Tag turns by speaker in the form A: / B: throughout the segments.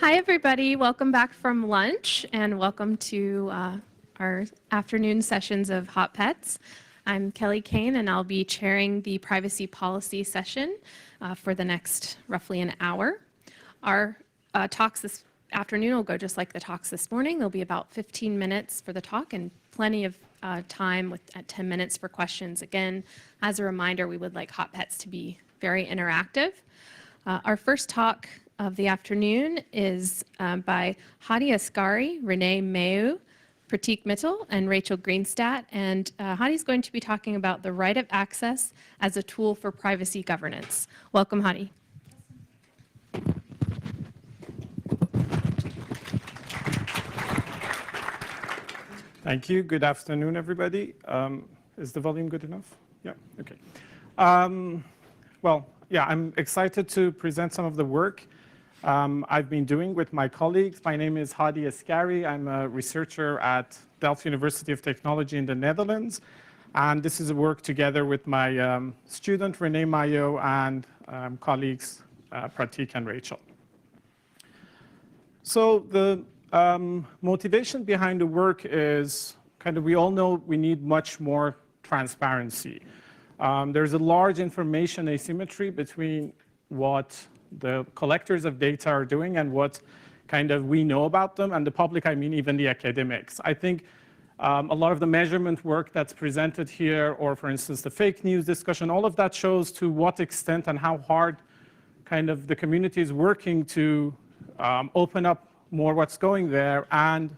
A: Hi, everybody. Welcome back from lunch, and welcome to our afternoon sessions of Hot Pets. I'm Kelly Kane, and I'll be chairing the privacy policy session for the next roughly an hour. Our talks this afternoon will go just like the talks this morning. There'll be about 15 minutes for the talk and plenty of time at 10 minutes for questions. Again, as a reminder, we would like Hot Pets to be very interactive. Our first talk of the afternoon is by Hadi Asghari, Renee Mayu, Pratik Mittal, and Rachel Greenstadt. And Hadi's going to be talking about the right of access as a tool for privacy governance. Welcome, Hadi.
B: Thank you. Good afternoon, everybody. Is the volume good enough? Yeah, okay. I'm excited to present some of the work I've been doing with my colleagues. My name is Hadi Asghari. I'm a researcher at Delft University of Technology in the Netherlands. And this is a work together with my student, Renee Mayo, and colleagues, Pratik and Rachel. So the motivation behind the work is we all know we need much more transparency. There's a large information asymmetry between what the collectors of data are doing and what we know about them, and the public, I mean even the academics. I think a lot of the measurement work that's presented here, or for instance the fake news discussion, all of that shows to what extent and how hard the community is working to open up more what's going there. And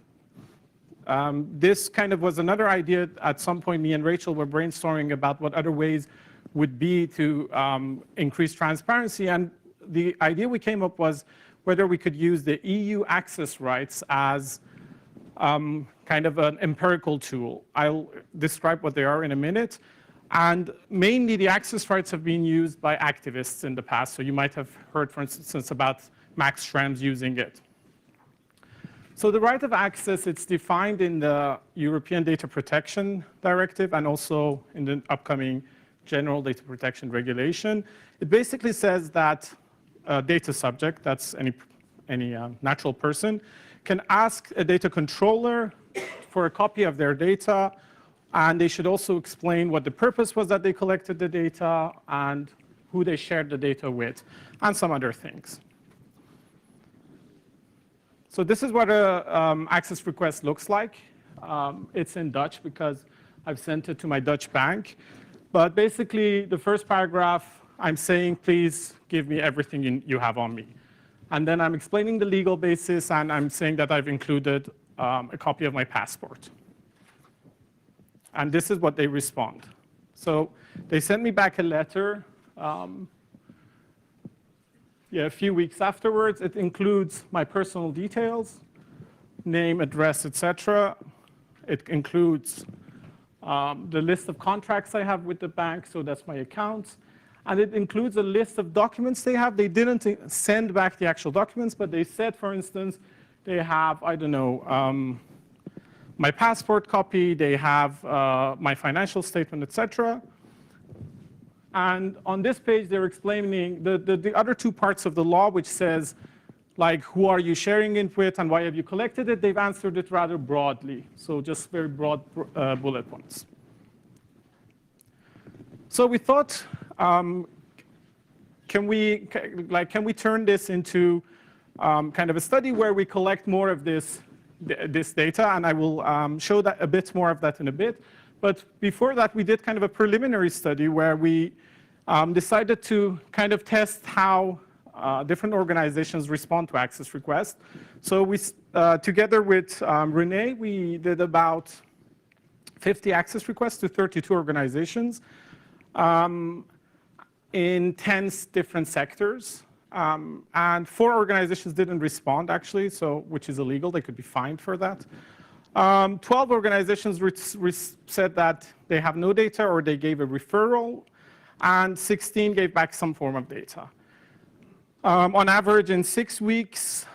B: this was another idea. At some point, me and Rachel were brainstorming about what other ways would be to increase transparency. And the idea we came up was whether we could use the EU access rights as an empirical tool. I'll describe what they are in a minute. And mainly, the access rights have been used by activists in the past. So you might have heard, for instance, about Max Schrems using it. So the right of access, it's defined in the European Data Protection Directive and also in the upcoming General Data Protection Regulation. It basically says that a data subject, that's any natural person, can ask a data controller for a copy of their data, and they should also explain what the purpose was that they collected the data and who they shared the data with, and some other things. So this is what an access request looks like. It's in Dutch because I've sent it to my Dutch bank. But basically, the first paragraph, I'm saying, please give me everything you have on me. And then I'm explaining the legal basis, and I'm saying that I've included a copy of my passport. And this is what they respond. So they sent me back a letter a few weeks afterwards. It includes my personal details, name, address, etc. It includes the list of contracts I have with the bank, so that's my accounts. And it includes a list of documents they have. They didn't send back the actual documents, but they said, for instance, they have, I don't know, my passport copy, they have my financial statement, etc. And on this page, they're explaining the other two parts of the law, which says, who are you sharing it with and why have you collected it? They've answered it rather broadly, so just very broad bullet points. So we thought, can we turn this into a study where we collect more of this data? And I will show that a bit more of that in a bit. But before that, we did a preliminary study where we decided to test how different organizations respond to access requests. So we, together with Renee, we did about 50 access requests to 32 organizations in 10 different sectors. And 4 organizations didn't respond, actually, which is illegal. They could be fined for that. 12 organizations said that they have no data or they gave a referral, and 16 gave back some form of data. On average, in 6 weeks,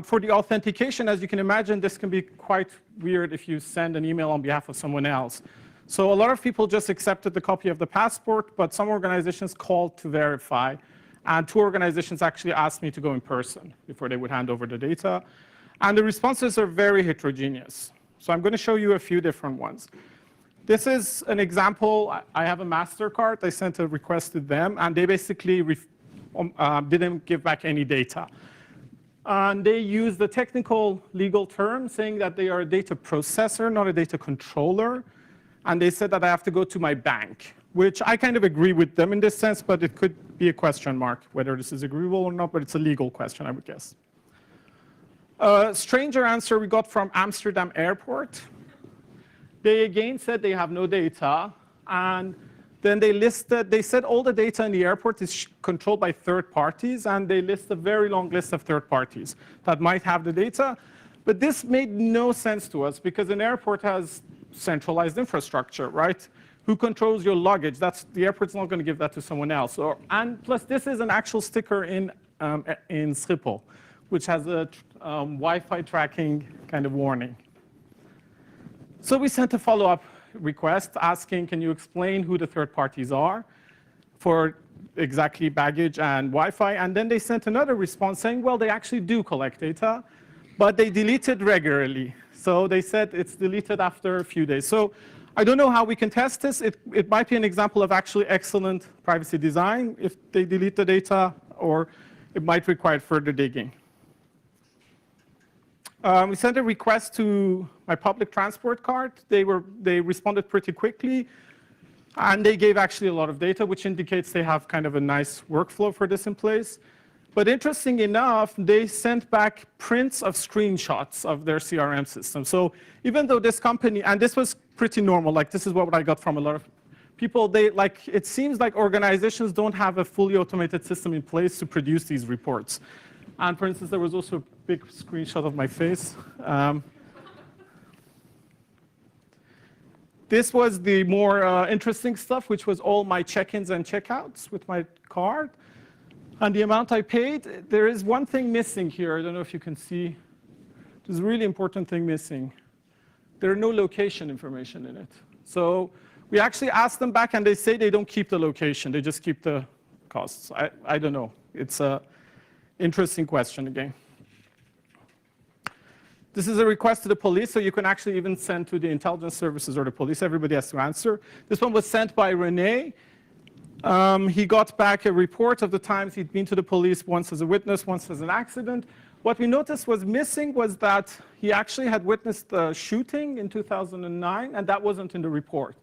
B: for the authentication, as you can imagine, this can be quite weird if you send an email on behalf of someone else. So a lot of people just accepted the copy of the passport, but some organizations called to verify. And 2 organizations actually asked me to go in person before they would hand over the data. And the responses are very heterogeneous. So I'm going to show you a few different ones. This is an example. I have a MasterCard. I sent a request to them, and they basically didn't give back any data. And they used the technical legal term saying that they are a data processor, not a data controller. And they said that I have to go to my bank, which I kind of agree with them in this sense, but it could be a question mark whether this is agreeable or not, but it's a legal question, I would guess. A stranger answer we got from Amsterdam Airport. They again said they have no data, and then they said all the data in the airport is controlled by third parties, and they list a very long list of third parties that might have the data. But this made no sense to us because an airport has centralized infrastructure, right? Who controls your luggage? The airport's not going to give that to someone else. And plus, this is an actual sticker in Schiphol, which has a Wi-Fi tracking kind of warning. So we sent a follow-up request asking, can you explain who the third parties are for exactly baggage and Wi-Fi? And then they sent another response saying, well, they actually do collect data, but they delete it regularly. So they said it's deleted after a few days. So I don't know how we can test this. It might be an example of actually excellent privacy design if they delete the data, or it might require further digging. We sent a request to my public transport card. They responded pretty quickly, and they gave actually a lot of data, which indicates they have kind of a nice workflow for this in place. But interesting enough, they sent back prints of screenshots of their CRM system. So even though this company, and this was pretty normal, like this is what I got from a lot of people, it seems like organizations don't have a fully automated system in place to produce these reports. And for instance, there was also a big screenshot of my face. This was the more interesting stuff, which was all my check-ins and check-outs with my card. And the amount I paid, there is one thing missing here. I don't know if you can see. There's a really important thing missing. There are no location information in it. So we actually asked them back, and they say they don't keep the location. They just keep the costs. I don't know. It's an interesting question again. This is a request to the police, so you can actually even send to the intelligence services or the police. Everybody has to answer. This one was sent by Rene. He got back a report of the times he'd been to the police, once as a witness, once as an accident. What we noticed was missing was that he actually had witnessed the shooting in 2009, and that wasn't in the report.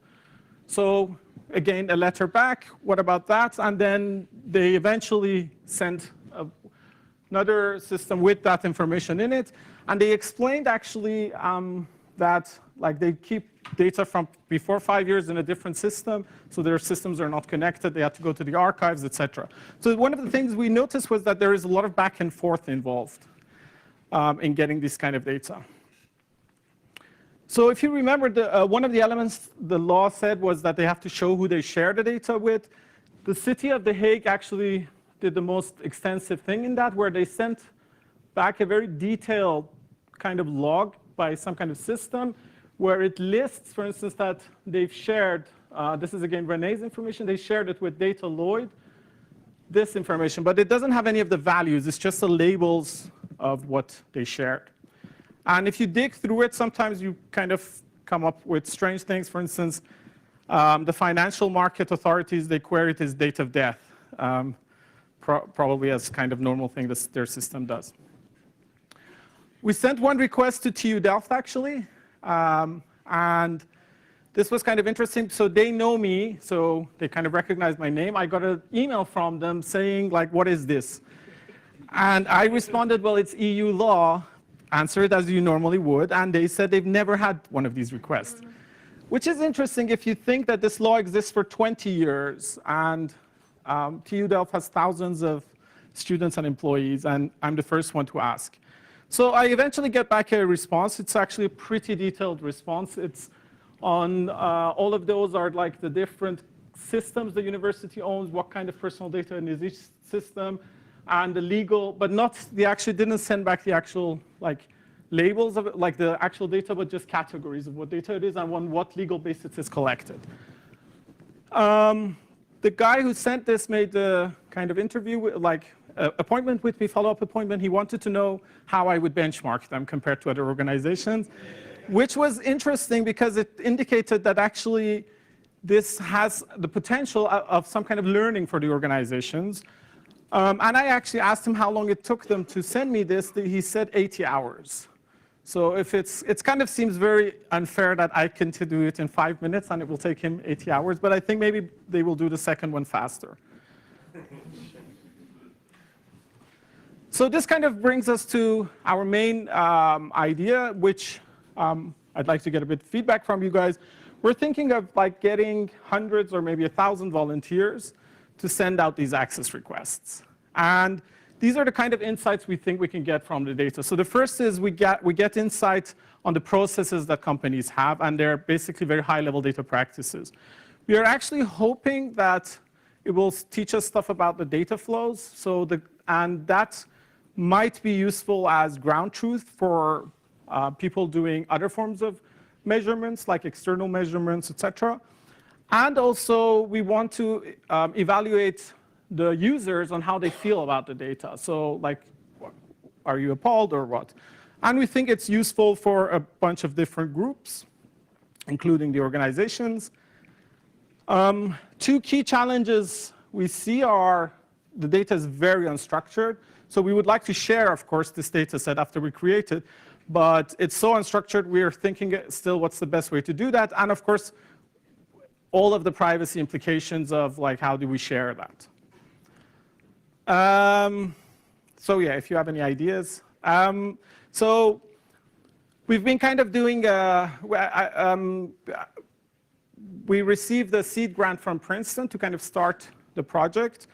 B: So again, a letter back, what about that? And then they eventually sent another system with that information in it. And they explained actually that they keep data from before 5 years in a different system, so their systems are not connected. They had to go to the archives, etc. So one of the things we noticed was that there is a lot of back and forth involved in getting this kind of data. So if you remember, one of the elements the law said was that they have to show who they share the data with. The city of The Hague actually did the most extensive thing in that, where they sent back a very detailed kind of log by some kind of system, where it lists, for instance, that they've shared, this is again Renee's information, they shared it with Data Lloyd, this information, but it doesn't have any of the values, it's just the labels of what they shared. And if you dig through it, sometimes you kind of come up with strange things. For instance, the financial market authorities, they query it as date of death, probably as kind of normal thing that their system does. We sent one request to TU Delft, actually. And this was kind of interesting. So they know me, so they kind of recognize my name. I got an email from them saying, what is this? And I responded, well, it's EU law. Answer it as you normally would. And they said they've never had one of these requests, which is interesting if you think that this law exists for 20 years. And TU Delft has thousands of students and employees, and I'm the first one to ask. So I eventually get back a response. It's actually a pretty detailed response. It's on all of those are the different systems the university owns, what kind of personal data in each system, and the legal, but not, they actually didn't send back the actual labels of it, the actual data, but just categories of what data it is and on what legal basis it's collected. the guy who sent this made a kind of interview, like appointment with me, follow-up appointment. He wanted to know how I would benchmark them compared to other organizations, which was interesting because it indicated that actually this has the potential of some kind of learning for the organizations. And I actually asked him how long it took them to send me this. He said 80 hours. So if it kind of seems very unfair that I can do it in 5 minutes and it will take him 80 hours, but I think maybe they will do the second one faster. So this kind of brings us to our main idea, which I'd like to get a bit of feedback from you guys. We're thinking of like getting hundreds or maybe 1,000 volunteers to send out these access requests. And these are the kind of insights we think we can get from the data. So the first is we get insight on the processes that companies have, and they're basically very high-level data practices. We are actually hoping that it will teach us stuff about the data flows, and that might be useful as ground truth for people doing other forms of measurements, like external measurements, etc. And also, we want to evaluate the users on how they feel about the data. So, like, are you appalled or what? And we think it's useful for a bunch of different groups, including the organizations. Two key challenges we see are the data is very unstructured. So we would like to share, of course, this data set after we create it. But it's so unstructured, we're thinking still what's the best way to do that. And of course, all of the privacy implications of like how do we share that. So yeah, if you have any ideas. So we've been kind of doing, we received a seed grant from Princeton to kind of start the project.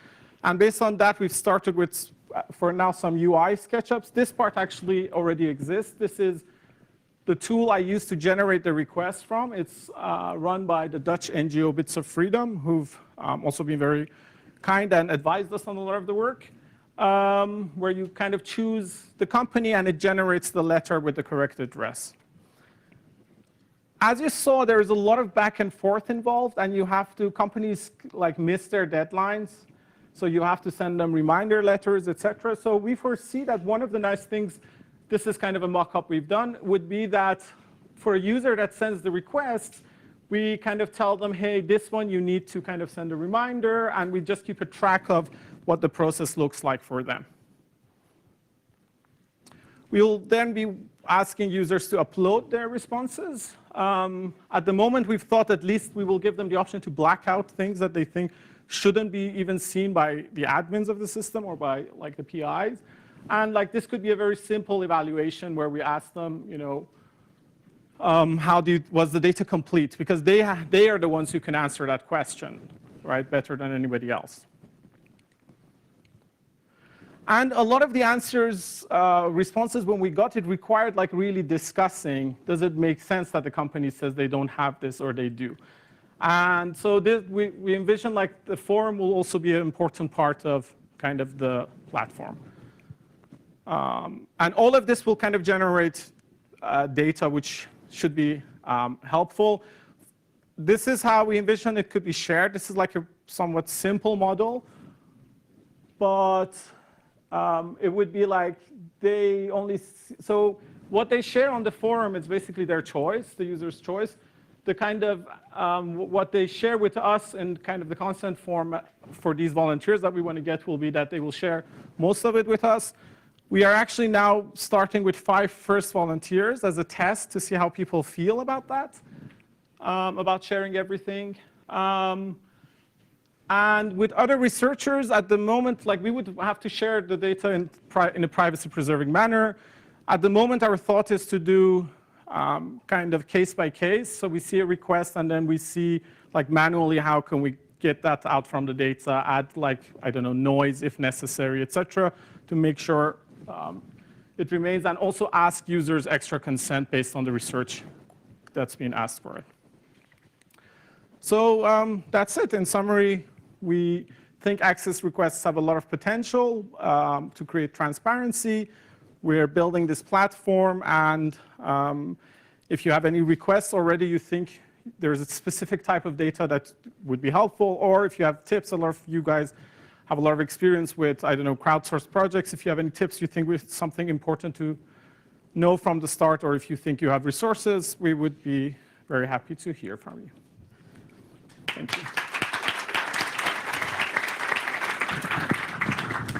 B: And based on that, we've started with, for now, some UI SketchUps. This part actually already exists. This is the tool I use to generate the request from. It's run by the Dutch NGO Bits of Freedom, who've also been very kind and advised us on a lot of the work, where you kind of choose the company and it generates the letter with the correct address. As you saw, there is a lot of back and forth involved, and you have to, companies like miss their deadlines. So you have to send them reminder letters, etc. So we foresee that one of the nice things, this is kind of a mock-up we've done, would be that for a user that sends the request, we kind of tell them, hey, this one you need to kind of send a reminder, and we just keep a track of what the process looks like for them. We'll then be asking users to upload their responses. At the moment, we've thought at least we will give them the option to black out things that they think shouldn't be even seen by the admins of the system or by like the PIs. And like this could be a very simple evaluation where we ask them, you know, was the data complete? Because they are the ones who can answer that question, right, better than anybody else. And a lot of the answers, responses when we got it required like really discussing, does it make sense that the company says they don't have this or they do? And so we envision like the forum will also be an important part of kind of the platform. And all of this will kind of generate data which should be helpful. This is how we envision it could be shared. This is like a somewhat simple model, but it would be like they only, so what they share on the forum is basically their choice, the user's choice. The kind of, what they share with us in kind of the consent form for these volunteers that we want to get will be that they will share most of it with us. We are actually now starting with 5 first volunteers as a test to see how people feel about that, about sharing everything. And with other researchers at the moment, like we would have to share the data in a privacy preserving manner. At the moment, our thought is to do kind of case by case. So we see a request and then we see like manually how can we get that out from the data, add like, I don't know, noise if necessary, etc., to make sure it remains, and also ask users extra consent based on the research that's been asked for it. So that's it. In summary, we think access requests have a lot of potential to create transparency. We're building this platform, and if you have any requests already you think there's a specific type of data that would be helpful, or if you have tips. A lot of you guys have a lot of experience with, I don't know, crowdsourced projects. If you have any tips you think is something important to know from the start, or if you think you have resources, we would be very happy to hear from you. Thank you.